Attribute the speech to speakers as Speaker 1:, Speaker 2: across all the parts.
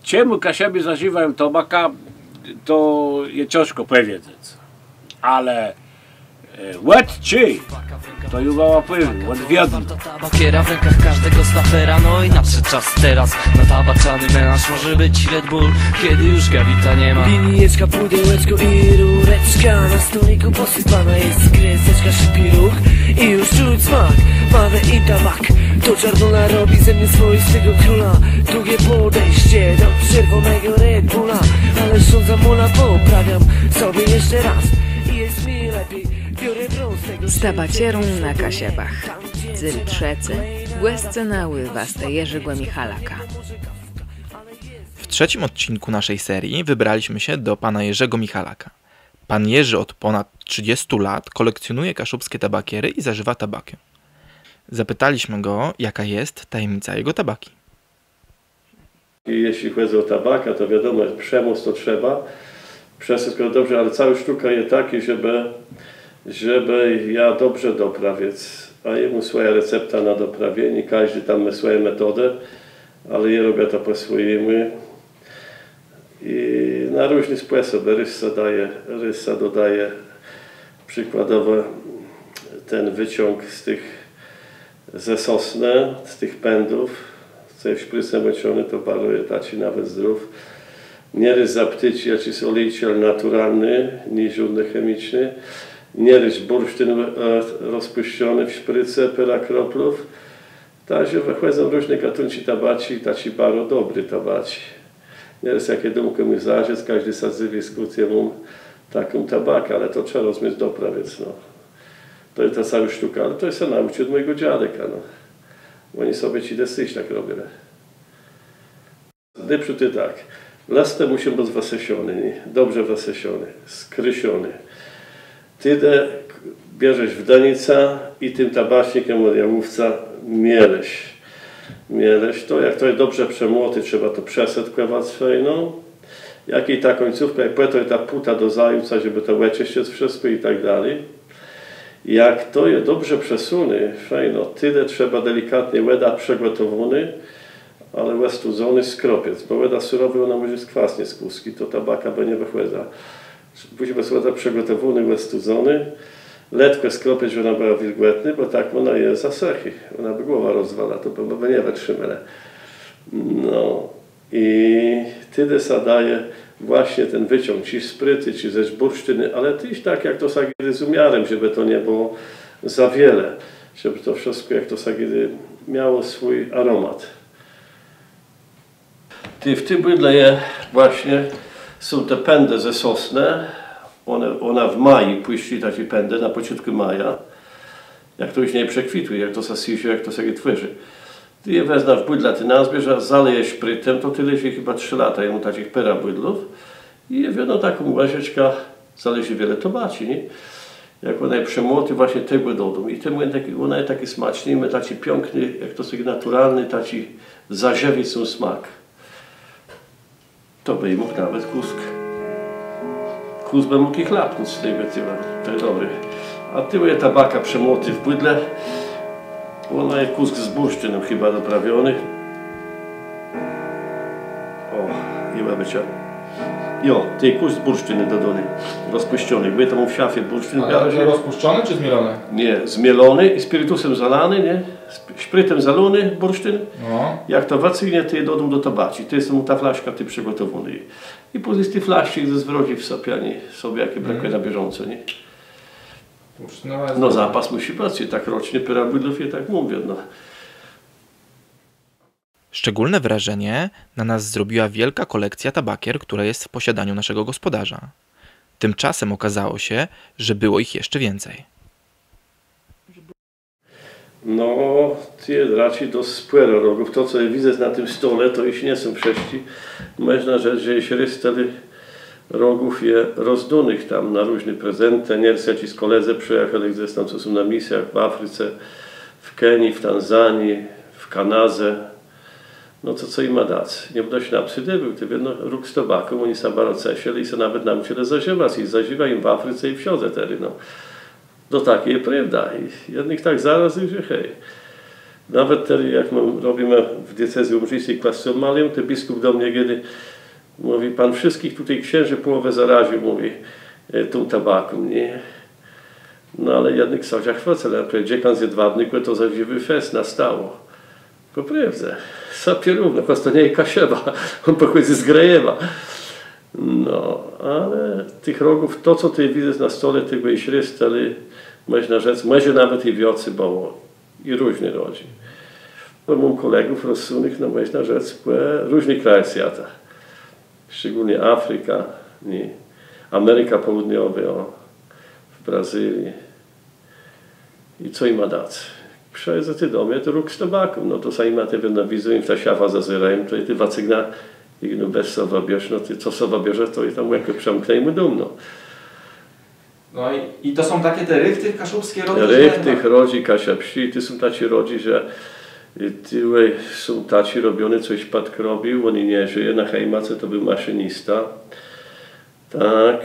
Speaker 1: Czemu Kasiaby zażywają tabaka, to je ciężko powiedzieć. Ale ład czy to już wpływ, ład wiadomo.
Speaker 2: Tabakiera w rękach każdego snapera, no i nadszedł czas teraz na tabaczany melanż. Może być Red Bull, kiedy już gawita nie ma.
Speaker 3: Linijeczka, pudełeczko i rureczka. Na stoliku posypana jest kreseczka, szybki ruch i już czuć smak. Mamy i tabak, to czarnula robi ze mnie swoistego króla. Długie podejście do czerwonego Red Bulla, ale szon za mula poprawiam sobie jeszcze raz i jest mi lepiej.
Speaker 4: Z tabacierą na Kasiebach, Cyl Trzece, Głescenały Waste Jerzego Michalaka.
Speaker 5: W trzecim odcinku naszej serii wybraliśmy się do pana Jerzego Michalaka. Pan Jerzy od ponad 30 lat kolekcjonuje kaszubskie tabakiery i zażywa tabakę. Zapytaliśmy go, jaka jest tajemnica jego tabaki.
Speaker 6: Jeśli chodzi o tabaka, to wiadomo, przemoc to trzeba, wszystko dobrze, ale cała sztuka jest taka, żeby ja dobrze doprawić, a jemu swoja recepta na doprawienie, każdy tam ma swoją metodę, ale ja robię to po swojemu i na różne sposoby. Ryssa dodaje przykładowo ten wyciąg ze sosny, z tych pędów, co jest szprycem mociony, to paruje taci nawet zdrów. Nie rys za ptyci, a jest olejciel naturalny, nie żadny chemiczny. Nieryż bursztyn rozpuszczony w szpryce, pera kroplów. Także wychodzą różne gatunki tabaci, taci bardzo dobry tabaci. Nieraz jakie dumkę mi zarzec, każdy sadzywi skutuje mu taką tabakę, ale to trzeba rozumieć doprawiec. No. To jest ta cała sztuka, ale to jest nauczył od mojego dziadeka. No. Oni sobie ci desyć tak robią. Dyprzód jest tak. Lastem musi być wasesiony, dobrze wasesiony, skrysiony. Ty bierzesz w danica i tym tabacznikiem od jałówca mielesz to, jak to jest dobrze przemłoty, trzeba to przesetkować fajną. Jak i ta końcówka, jak to jest ta puta do zajuca, żeby to łeczyć wszystko i tak dalej. Jak to jest dobrze przesuny, fajno, tyle trzeba delikatnie łeda przygotowany, ale łestudzony skropiec, bo łeda surowy, ona może skwasnie z kuski, to tabaka by nie wychłedza. Musi być łeda przygotowany, łestudzony, letko skropieć, że ona była wilgotna, bo tak ona jest zasechy, ona by głowa rozwala, to by nie wytrzymała. No i tyle zadaje właśnie ten wyciąg, ci spryty, ci ze bursztyny, ale też tak jak to sagiry z umiarem, żeby to nie było za wiele, żeby to wszystko jak to sagiry miało swój aromat. W tym bydle właśnie są te pędy ze sosny, ona w maju puści takie pędy, na początku maja, jak to już nie przekwituje, jak to zasysi, jak to sobie tworzy. Ty je wezna w bydle, ty nazbierz, a zalejesz szprytem, to ty leży chyba 3 lata, jemu takich pera bydlów i je wiadomo taką łyżeczkę, zależy wiele tobaci, nie? Jak ona je przemłoty, właśnie tego dodą i ona jest taki smaczny, i ma taki piękny, jak to sobie naturalny, taki zażywiec smak. To by mógł nawet kusk. Kusk by mógł ich lapnąć z tego tyła. To jest dobry. A tył jest tabaka przemłoty w bydle. Ona jest kusk z bursztyną chyba doprawiony. O, i ma być. Jo, tej kusk z bursztyny dodany. Rozpuszczony. By tam w szafie bursztyn.
Speaker 7: Ale rozpuszczony czy zmielony?
Speaker 6: Nie, zmielony i spirytusem zalany, nie? Szprytem zalony bursztyn. No. Jak to wacyjnie, ty je dodą do tabaci. To jest ta flaszka, ty przygotowany. I później z tej flaszki ze zwrodzi w sopianie sobie, jakie brakuje na bieżąco, nie? No zapas musi być, tak rocznie pyrabydlów je tak mówię, no.
Speaker 5: Szczególne wrażenie na nas zrobiła wielka kolekcja tabakier, która jest w posiadaniu naszego gospodarza. Tymczasem okazało się, że było ich jeszcze więcej.
Speaker 6: No, ty raczej do sporo rogów. To, co widzę na tym stole, to już nie są prześci. Można rzec, że jest rysteli rogów je rozdunych tam na różne prezenty. Nieraz ci z koledzy przyjechali gdzieś tam, co są na misjach w Afryce, w Kenii, w Tanzanii, w Kanadze. No to co im ma dać? Nie będą się napsydy był, ty no, róg z tobaką, oni sam bardzo cesili i się nawet nauczyli zażywać. I zażywa im w Afryce i w Siodze tedy, no. Do takiej prawda. I jednych tak zaraz, że hej. Nawet teraz, jak my robimy w diecezji umrzyjskiej Kwasomalią, to biskup do mnie kiedy mówi, pan wszystkich tutaj księży połowę zaraził, mówi, tą tabaką, nie? No ale jednak są zachwycone, dziekan z jedwabnych, to zawziwy fest nastało. Poprawdza, sapie równo, to nie jest Kasieba, on pochodzi z Grajewa. No, ale tych rogów, to co ty widzisz na stole, tego jest rest, ale można rzec, może nawet i wiocy było, i różne rodzi. Mam kolegów rozsunych, no można rzec, różnych krajów świata. Szczególnie Afryka, nie, Ameryka Południowa, w Brazylii. I co im ma dać? Przyjeżdża ty do mnie, to róg z tabaką, no to sami ma te wynawizują, ta siafa zazerają, to i ty wacygna, i no bez sowa bierz, no ty co sowa bierze, to i tam łękę przemknęjmy dumno.
Speaker 7: No i to są takie te rychty kaszubskie rodzi?
Speaker 6: Rychtych rodzi Kasiapsi, ty są taci rodzi, że tyle są taci robione, coś Patk robił, oni nie żyje, na Hejmace to był maszynista. Tak.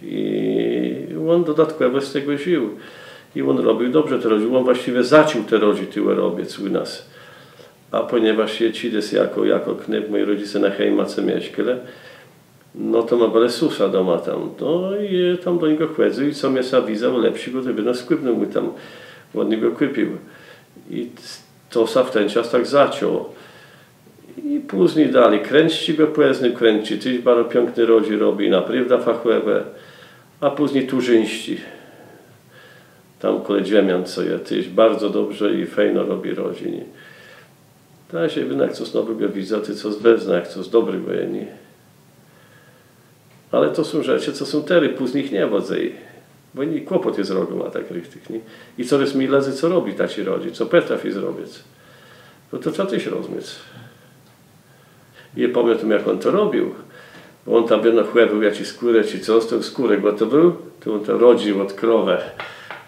Speaker 6: I on dodatkowo z tego żył. I on robił dobrze te rodzi, on właściwie zaciął te rodzi tyle robiec u nas. A ponieważ je cides jako knep, moi rodzice na Hejmace mieszkali, no to ma byle susa doma tam, no i tam do niego chłedzy i co mnie zawizał, lepszy go, to by nas skłypnął mu tam, ładnie go kłypił. I to sa w ten czas tak zaciął. I później dalej, kręci go płezny, kręci, tyś bardzo piękny rodzi robi, naprawdę fachłewe, a później turzyńści. Tam kole ziemian, co je, tyś bardzo dobrze i fajno robi rodzini. Tak się jednak co z nowego widza, ty co z beznak, co z dobrego jeni. Ale to są rzeczy, co są tery, później nie wodzę. Bo nie kłopot jest rogą, a tak richtig. Nie? I co jest mi lezy, co robi taci rodzi, co potrafi zrobić. No to trzeba też rozumieć. I pamiętam, jak on to robił. Bo on tam będą chłebił, jak ci skórę, czy co, z tą skórę gotował, to on to rodził od krowę.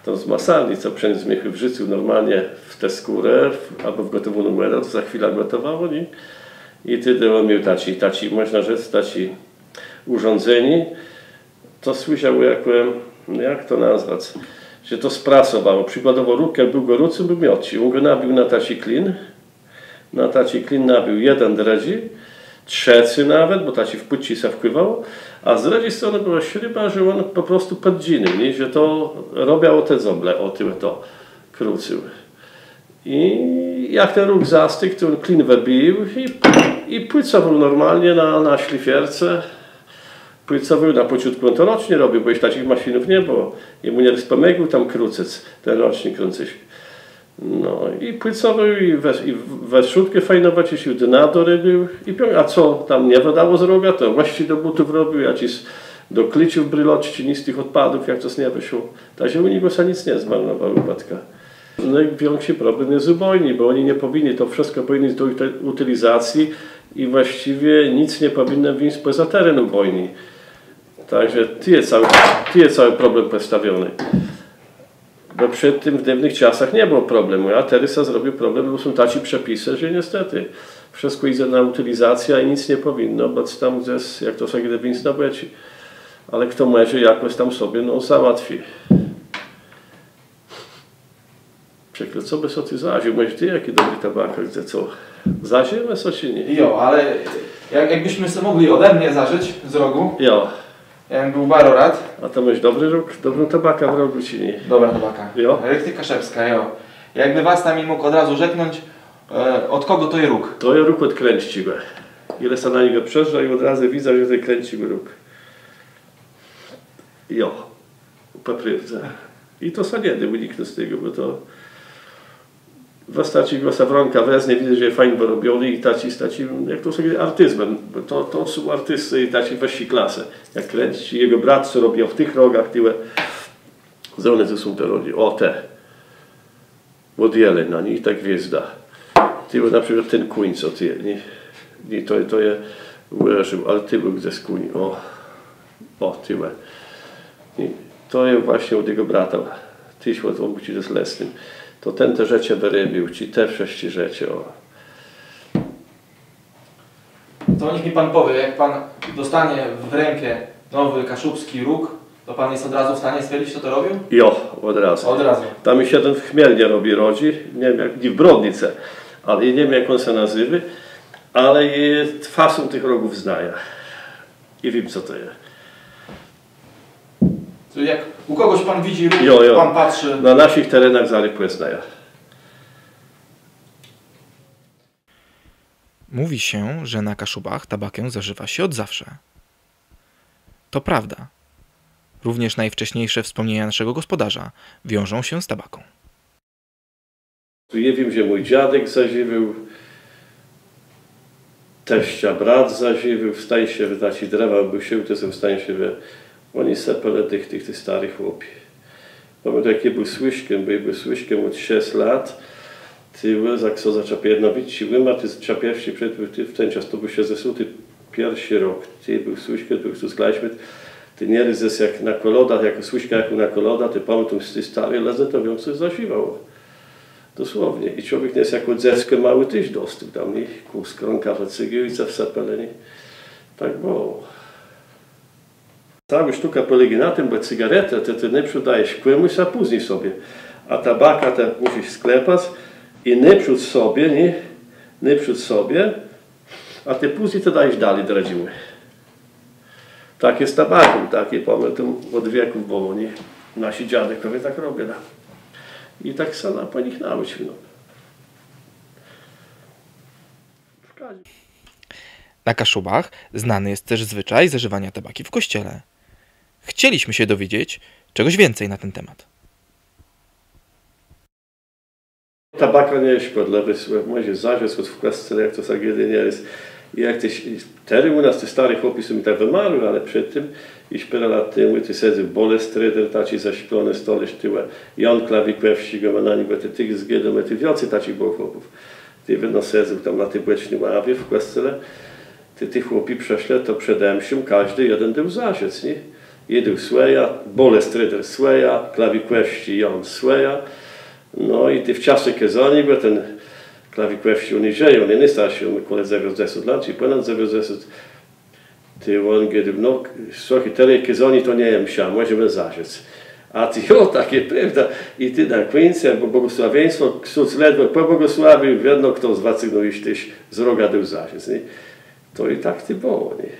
Speaker 6: To z masarni, co przeniósł mnie w życiu normalnie w tę skórę, albo w gotową numerę, to za chwilę gotowało. Nie? I wtedy on miał taci, można rzec, taci urządzeni. To słyszał, jak to nazwać, że to sprasowało. Przykładowo róg, jak był gorący, był mioci. On go nabił na taci klin. Na taci klin nabił jeden dredzi, trzeci nawet, bo taci w płci się wpływało, a z drugiej strony była śruba, że on po prostu poddziny, nie? Że to robiało te zoble, o tyle to krócił. I jak ten róg zastyk, to on klin wybił i płycował normalnie na szlifierce. Płycował na pociutku, on to rocznie robił, bo już takich maszynów nie było. Jemu nie wspomagał tam krócec, ten rocznik kręcić. No i płycował i we śródkę fajnować, i się dna dorybił. A co tam nie wydało z roga, to właściwie do butów robił, ja ci do kliciów bryloci, czy nic z tych odpadów, jak to z nie wyszło. Takže u niego się nic nie zmarnował upadka. Największy problem jest ubojni, bo oni nie powinni, to wszystko powinni do utylizacji i właściwie nic nie powinno wyjść poza teren ubojni. Także tu jest cały problem postawiony. Bo przed tym w dawnych czasach nie było problemu, a teraz zrobił problem, bo są taci przepisy, że niestety wszystko idzie na utylizację i nic nie powinno, bo tam gdzieś, jak to sobie winc nabyci. Ale kto może jakoś tam sobie załatwi. Przykład, co by sobie zażył? Może ty jaki dobry tabak, gdzie co? Zażyjemy co czy nie?
Speaker 7: Jo, ale jakbyśmy sobie mogli ode mnie zażyć z rogu.
Speaker 6: Jo.
Speaker 7: Ja bym był bardzo rad.
Speaker 6: A to masz dobry róg? Dobrą tabaka w rogu czy nie?
Speaker 7: Dobra tabaka.
Speaker 6: Jo.
Speaker 7: Rychty kaszewska, jo. Jakby was tam mógł od razu rzeknąć, od kogo to jest róg?
Speaker 6: To jest róg od kręciła. Ile się na niego przeżdża i od razu widzę, że to kręciły róg. Jo. Poprawdza. I to się nie da uniknąć z tego, bo to wystarczy go sawronka weznie, widzę, że jest fajnie robiony i taci, jak to sobie artyzmem, bo to są artysty i taci wyższej klasy. Jak kręci, jego brat co robił w tych rogach, tyle zone to są te rogi, o te, odjele na nich, tak gwiazda. Tyle na przykład ten kuń, co ty, nie, to je ułożył, ale tyle gdzie z kuń, o tyle. To jest właśnie od jego brata, tyś od on musi z lesnym. To ten te rzeczy wyrybił, ci te wszystkie rzeczy. O.
Speaker 7: To niech mi pan powie, jak pan dostanie w rękę nowy kaszubski róg, To pan jest od razu w stanie stwierdzić, kto to robił?
Speaker 6: Jo, od razu.
Speaker 7: Od razu.
Speaker 6: Tam mi się jeden w Chmielnie robi rodzi, nie wiem jak, nie w Brodnice, ale nie wiem jak on się nazywa, ale fasą tych rogów znaję. I wiem co to jest.
Speaker 7: Czyli jak u kogoś pan widzi róg,
Speaker 6: Jo.
Speaker 7: pan patrzy...
Speaker 6: Na naszych terenach zarypłe znaję.
Speaker 5: Mówi się, że na Kaszubach tabakę zażywa się od zawsze. To prawda. Również najwcześniejsze wspomnienia naszego gospodarza wiążą się z tabaką.
Speaker 6: Ja wiem, że mój dziadek zażywał, teścia brat zażywał, w stanie się wydać i drewa był się, to są w stanie się oni sepele tych starych chłopi. Pamiętam, jak ja był słyszkiem, bo ja był słyszkiem od 6 lat, jak so zaczepie jednowić siły, a ty czapiewszy w ten czas to był się zesuty pierwszy rok. Ty był słyszkiem, był tu zgleśmy, ty nie ryzes jak na kolodach, jako słyszka jak na kolodach, ty pamiętam, z tej starej lezę, to wiem, co zażywało. Dosłownie. I człowiek nie jest jako dziecko mały tyś dostał tam, nie? Ku skronka w cygiełce w sepeleni. Tak było. Cała sztuka polega na tym, bo cygaretę ty nie przydajesz kłemuś, a później sobie. A tabaka to musisz sklepać i nie przód sobie, nie przód sobie, a ty później to dajesz dalej dradziły. Tak jest tabakiem, taki pamiętam od wieków było, nie? Nasi dziadekowie tak robią. I tak sama po nich nauczył. No.
Speaker 5: Na Kaszubach znany jest też zwyczaj zażywania tabaki w kościele. Chcieliśmy się dowiedzieć czegoś więcej na ten temat.
Speaker 6: Tabaka nie jest szkodliwy, może zażyć w kościele, jak to zagiedy nie jest. I jak tery u nas, te stare chłopi są mi tak wymarły, ale przed tym, i 4 lat temu, ty sedzy bolestryder, taci zaśpione stole sztyłe, Jan Klawikłew ścigał na niego, ty tych zgiedom, ty wiocy taci było chłopów. Ty wyno sedzył tam na tej błecznej ławie w kościele, ty chłopi przeszle, to przede msią każdy jeden był zażyć, nie? Jedył sweja, bolestryder sweja, Klawikłewści Jan sweja, no i ty w czasie kezani, bo ten Klawikłewści oni żyją, oni nie starsi, on koledze 10 lat, i ponad 10 ty on kiedy, no, słuchaj, teraz kezani to nie wiem się, możemy zażyć. A ty, o, takie prawda, i ty na końcu, bo błogosławieństwo, ksiądz ledwo po błogosławił, wiadomo, kto z was no iż tyś z roga dał zażyć, nie? To i tak ty było, nie?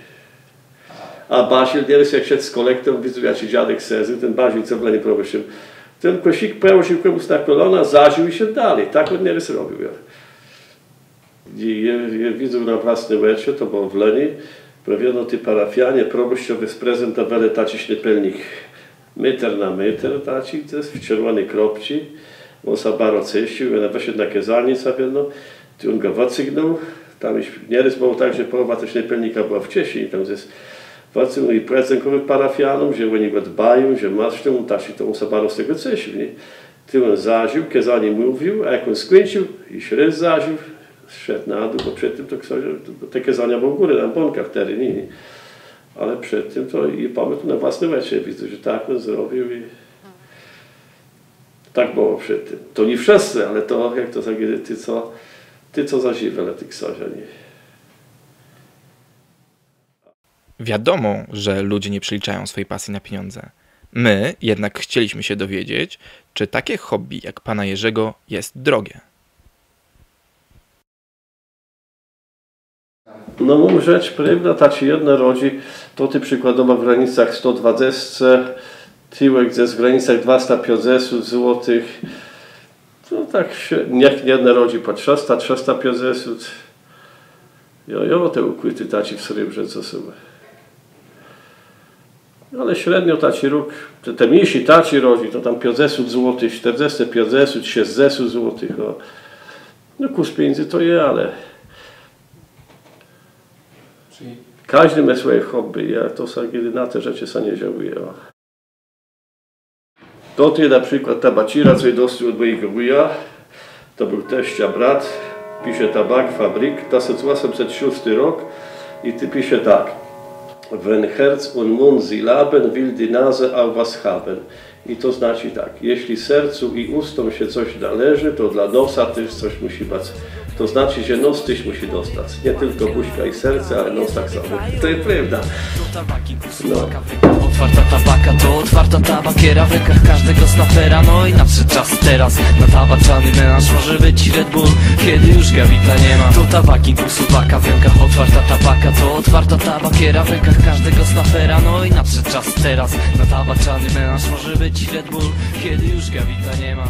Speaker 6: A Basil, nieraz jak szedł z kolektą, widzę, jak się dziadek sezył, ten Basil, co w nie prowadził, ten kosik pełził komuś na kolana, zażył i się dalej, tak on nieraz robił. Ja. I widzę na własne oczy, to było w Leni, prawie ty parafianie, proboszczowie sprezentowali taci ślepelnik meter na meter, taci, to jest w czerwonej kropci, on sa baro ceścił, on wyszedł na kezalnicę, ty on go wycygnął, tam nieraz było tak, że połowa tego ślepelnika była wcześniej, tam jest wycygnął i prezentował parafianom, że oni go dbają, że marszczą, taci to on sa baro z tego ceścił, nie? Ty on zażył, kezanie mówił, a jak on skończył, i średz zażył, szedł na dół, bo przed tym to te kezania były w górę, na bąkach wtedy, nie? Ale przed tym to i pamiętam na własne oczy, widzę, że tak on zrobił i tak było przed tym. To nie wszyscy, ale to, jak to zagiedy, ty co zażywali tych ksowia, nie?
Speaker 5: Wiadomo, że ludzie nie przeliczają swojej pasji na pieniądze. My jednak chcieliśmy się dowiedzieć, czy takie hobby jak pana Jerzego jest drogie.
Speaker 6: No mam rzecz, prawda, ta ci jedna rodzi, to ty przykładowo w granicach 120, tyłek gdzie w granicach 250 zł, no tak niech jedna rodzi po 300, 350, jo te ukłyty taci w srebrze co są. Ale średnio taci róg, te mniejsi taci rodzi, to tam 50 zł, 40, 50, 60 zł, no kus pieniędzy to je, ale każdy ma swoje hobby, ja to kiedy na te rzeczy się nie żałuję. To ty na przykład tabacira, co dostał od mojego wuja, to był teścia brat, pisze tabak, fabryk, to jest 1806 rok i ty pisze tak. Wenn Herz und Mund sie laben, will die Nase auch was haben. I to znaczy tak, jeśli sercu i ustom się coś należy, to dla nosa też coś musi być. To znaczy, że nos tyś musi dostać. Nie tylko buźka i serce, ale nos tak samo. To jest prawda. No.
Speaker 2: Otwarta tabaka to otwarta tabakiera w rękach każdego snapera. No i nadszedł czas teraz na tabaczany melanż. Może być Red Bull, kiedy już gawita nie ma. To tabaking u suwaka w rękach. Otwarta tabaka to otwarta tabakiera w rękach każdego snapera. No i nadszedł czas teraz na tabaczany melanż. Może być Red Bull, kiedy już gawita nie ma.